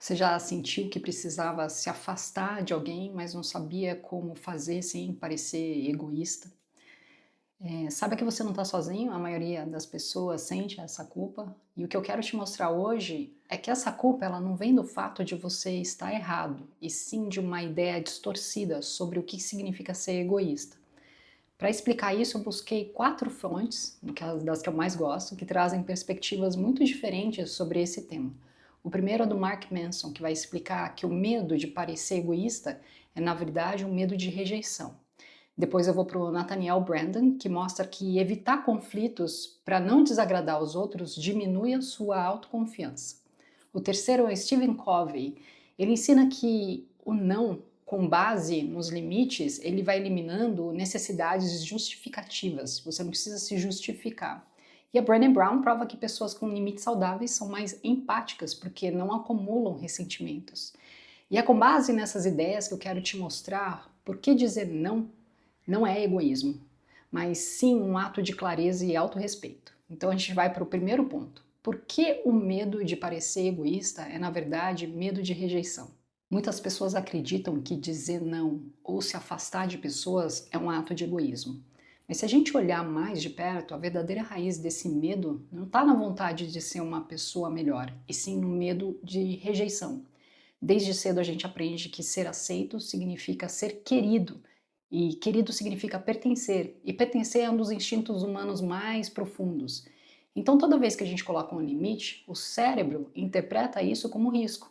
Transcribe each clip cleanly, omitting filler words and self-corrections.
Você já sentiu que precisava se afastar de alguém, mas não sabia como fazer sem parecer egoísta? Saiba que você não está sozinho, a maioria das pessoas sente essa culpa. E o que eu quero te mostrar hoje é que essa culpa ela não vem do fato de você estar errado, e sim de uma ideia distorcida sobre o que significa ser egoísta. Para explicar isso, eu busquei 4 fontes, das que eu mais gosto, que trazem perspectivas muito diferentes sobre esse tema. O primeiro é do Mark Manson, que vai explicar que o medo de parecer egoísta é, na verdade, um medo de rejeição. Depois eu vou para o Nathaniel Branden, que mostra que evitar conflitos para não desagradar os outros diminui a sua autoconfiança. O terceiro é Stephen Covey. Ele ensina que o não, com base nos limites, ele vai eliminando necessidades justificativas. Você não precisa se justificar. E a Brené Brown prova que pessoas com limites saudáveis são mais empáticas porque não acumulam ressentimentos. E é com base nessas ideias que eu quero te mostrar por que dizer não é egoísmo, mas sim um ato de clareza e autorrespeito. Então a gente vai para o primeiro ponto. Por que o medo de parecer egoísta é, na verdade, medo de rejeição? Muitas pessoas acreditam que dizer não ou se afastar de pessoas é um ato de egoísmo. Mas se a gente olhar mais de perto, a verdadeira raiz desse medo não está na vontade de ser uma pessoa melhor, e sim no medo de rejeição. Desde cedo a gente aprende que ser aceito significa ser querido, e querido significa pertencer, e pertencer é um dos instintos humanos mais profundos. Então, toda vez que a gente coloca um limite, o cérebro interpreta isso como risco.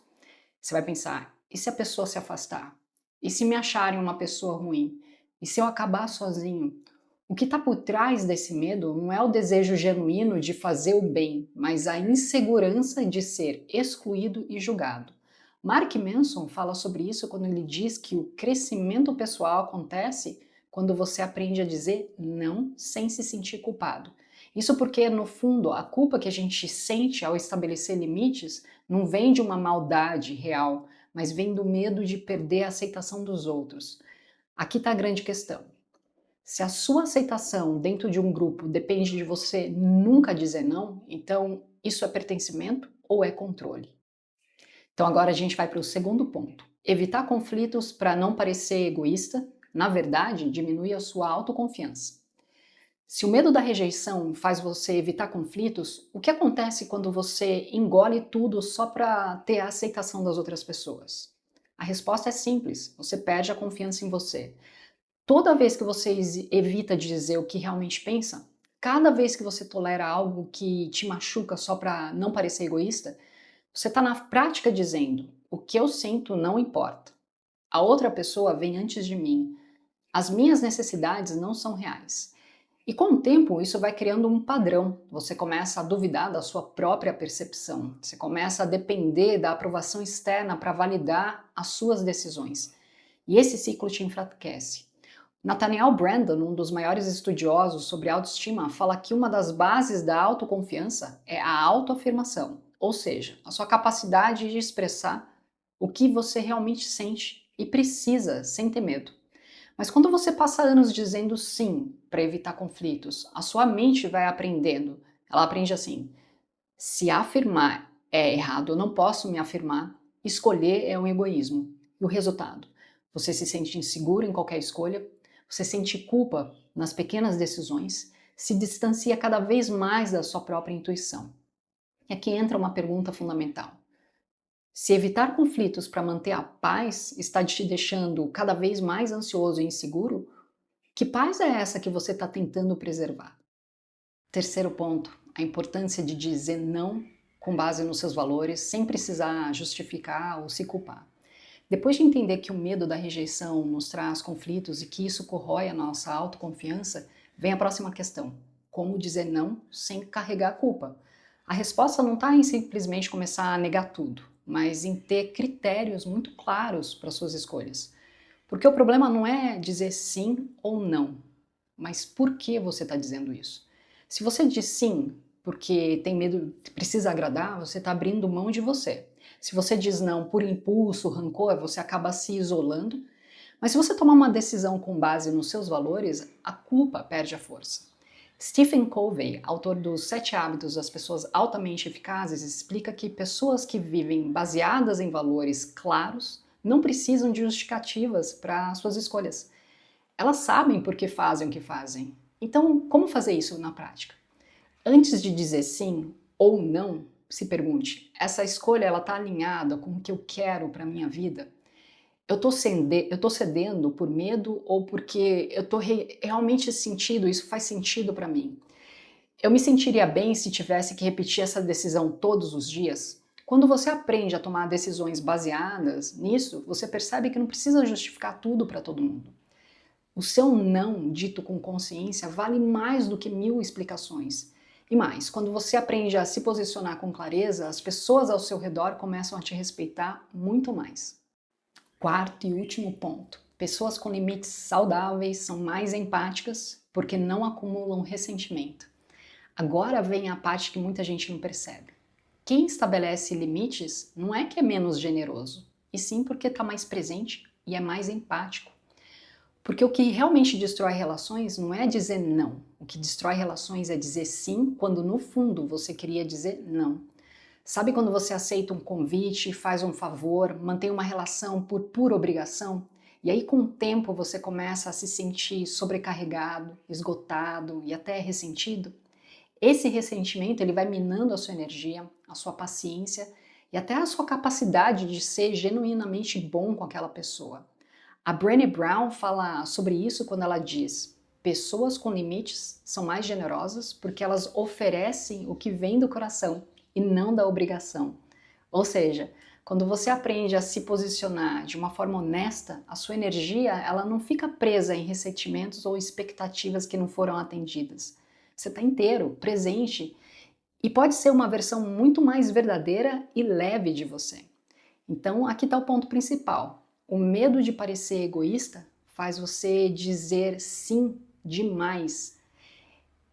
Você vai pensar: e se a pessoa se afastar? E se me acharem uma pessoa ruim? E se eu acabar sozinho? O que está por trás desse medo não é o desejo genuíno de fazer o bem, mas a insegurança de ser excluído e julgado. Mark Manson fala sobre isso quando ele diz que o crescimento pessoal acontece quando você aprende a dizer não sem se sentir culpado. Isso porque, no fundo, a culpa que a gente sente ao estabelecer limites não vem de uma maldade real, mas vem do medo de perder a aceitação dos outros. Aqui está a grande questão. Se a sua aceitação dentro de um grupo depende de você nunca dizer não, então isso é pertencimento ou é controle? Então agora a gente vai para o segundo ponto. Evitar conflitos para não parecer egoísta, na verdade, diminui a sua autoconfiança. Se o medo da rejeição faz você evitar conflitos, o que acontece quando você engole tudo só para ter a aceitação das outras pessoas? A resposta é simples: você perde a confiança em você. Toda vez que você evita dizer o que realmente pensa, cada vez que você tolera algo que te machuca só para não parecer egoísta, você está na prática dizendo: o que eu sinto não importa. A outra pessoa vem antes de mim. As minhas necessidades não são reais. E com o tempo, isso vai criando um padrão. Você começa a duvidar da sua própria percepção. Você começa a depender da aprovação externa para validar as suas decisões. E esse ciclo te enfraquece. Nathaniel Branden, um dos maiores estudiosos sobre autoestima, fala que uma das bases da autoconfiança é a autoafirmação, ou seja, a sua capacidade de expressar o que você realmente sente e precisa sem ter medo. Mas quando você passa anos dizendo sim para evitar conflitos, a sua mente vai aprendendo. Ela aprende assim: se afirmar é errado, eu não posso me afirmar, escolher é um egoísmo. E o resultado? Você se sente inseguro em qualquer escolha, você sente culpa nas pequenas decisões, se distancia cada vez mais da sua própria intuição. E aqui entra uma pergunta fundamental. Se evitar conflitos para manter a paz está te deixando cada vez mais ansioso e inseguro, que paz é essa que você está tentando preservar? Terceiro ponto, a importância de dizer não com base nos seus valores, sem precisar justificar ou se culpar. Depois de entender que o medo da rejeição nos traz conflitos e que isso corrói a nossa autoconfiança, vem a próxima questão: como dizer não sem carregar a culpa? A resposta não está em simplesmente começar a negar tudo, mas em ter critérios muito claros para suas escolhas. Porque o problema não é dizer sim ou não, mas por que você está dizendo isso? Se você diz sim porque tem medo, precisa agradar, você está abrindo mão de você. Se você diz não por impulso, rancor, você acaba se isolando. Mas se você tomar uma decisão com base nos seus valores, a culpa perde a força. Stephen Covey, autor dos 7 Hábitos das Pessoas Altamente Eficazes, explica que pessoas que vivem baseadas em valores claros não precisam de justificativas para suas escolhas. Elas sabem por que fazem o que fazem. Então, como fazer isso na prática? Antes de dizer sim ou não, se pergunte: essa escolha está alinhada com o que eu quero para a minha vida? Eu tô cedendo por medo ou porque eu tô realmente sentindo, isso faz sentido para mim? Eu me sentiria bem se tivesse que repetir essa decisão todos os dias? Quando você aprende a tomar decisões baseadas nisso, você percebe que não precisa justificar tudo para todo mundo. O seu não dito com consciência vale mais do que 1000 explicações. E mais, quando você aprende a se posicionar com clareza, as pessoas ao seu redor começam a te respeitar muito mais. Quarto e último ponto: pessoas com limites saudáveis são mais empáticas porque não acumulam ressentimento. Agora vem a parte que muita gente não percebe. Quem estabelece limites não é que é menos generoso, e sim porque está mais presente e é mais empático. Porque o que realmente destrói relações não é dizer não. O que destrói relações é dizer sim quando no fundo você queria dizer não. Sabe quando você aceita um convite, faz um favor, mantém uma relação por pura obrigação? E aí com o tempo você começa a se sentir sobrecarregado, esgotado e até ressentido? Esse ressentimento ele vai minando a sua energia, a sua paciência e até a sua capacidade de ser genuinamente bom com aquela pessoa. A Brené Brown fala sobre isso quando ela diz: pessoas com limites são mais generosas porque elas oferecem o que vem do coração e não da obrigação. Ou seja, quando você aprende a se posicionar de uma forma honesta, a sua energia ela não fica presa em ressentimentos ou expectativas que não foram atendidas. Você está inteiro, presente e pode ser uma versão muito mais verdadeira e leve de você. Então, aqui está o ponto principal. O medo de parecer egoísta faz você dizer sim demais.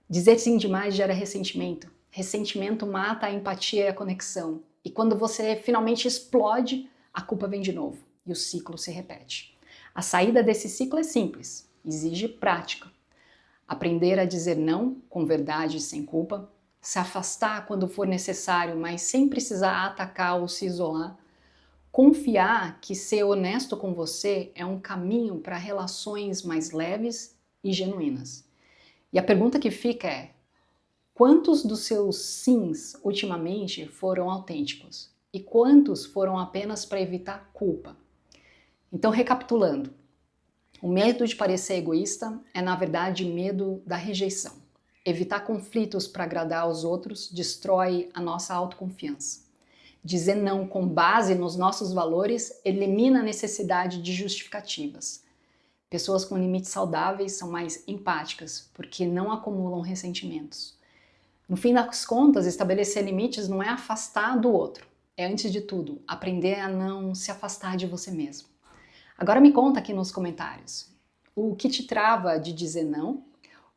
Dizer sim demais gera ressentimento. Ressentimento mata a empatia e a conexão. E quando você finalmente explode, a culpa vem de novo e o ciclo se repete. A saída desse ciclo é simples, exige prática. Aprender a dizer não com verdade e sem culpa, se afastar quando for necessário, mas sem precisar atacar ou se isolar, confiar que ser honesto com você é um caminho para relações mais leves e genuínas. E a pergunta que fica é: quantos dos seus sims ultimamente foram autênticos? E quantos foram apenas para evitar culpa? Então, recapitulando, o medo de parecer egoísta é, na verdade, medo da rejeição. Evitar conflitos para agradar aos outros destrói a nossa autoconfiança. Dizer não com base nos nossos valores elimina a necessidade de justificativas. Pessoas com limites saudáveis são mais empáticas, porque não acumulam ressentimentos. No fim das contas, estabelecer limites não é afastar do outro. É, antes de tudo, aprender a não se afastar de você mesmo. Agora me conta aqui nos comentários o que te trava de dizer não,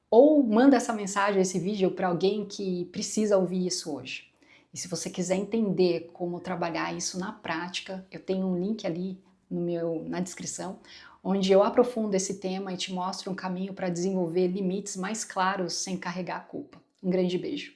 ou manda essa mensagem, esse vídeo para alguém que precisa ouvir isso hoje. E se você quiser entender como trabalhar isso na prática, eu tenho um link ali na descrição, onde eu aprofundo esse tema e te mostro um caminho para desenvolver limites mais claros sem carregar a culpa. Um grande beijo!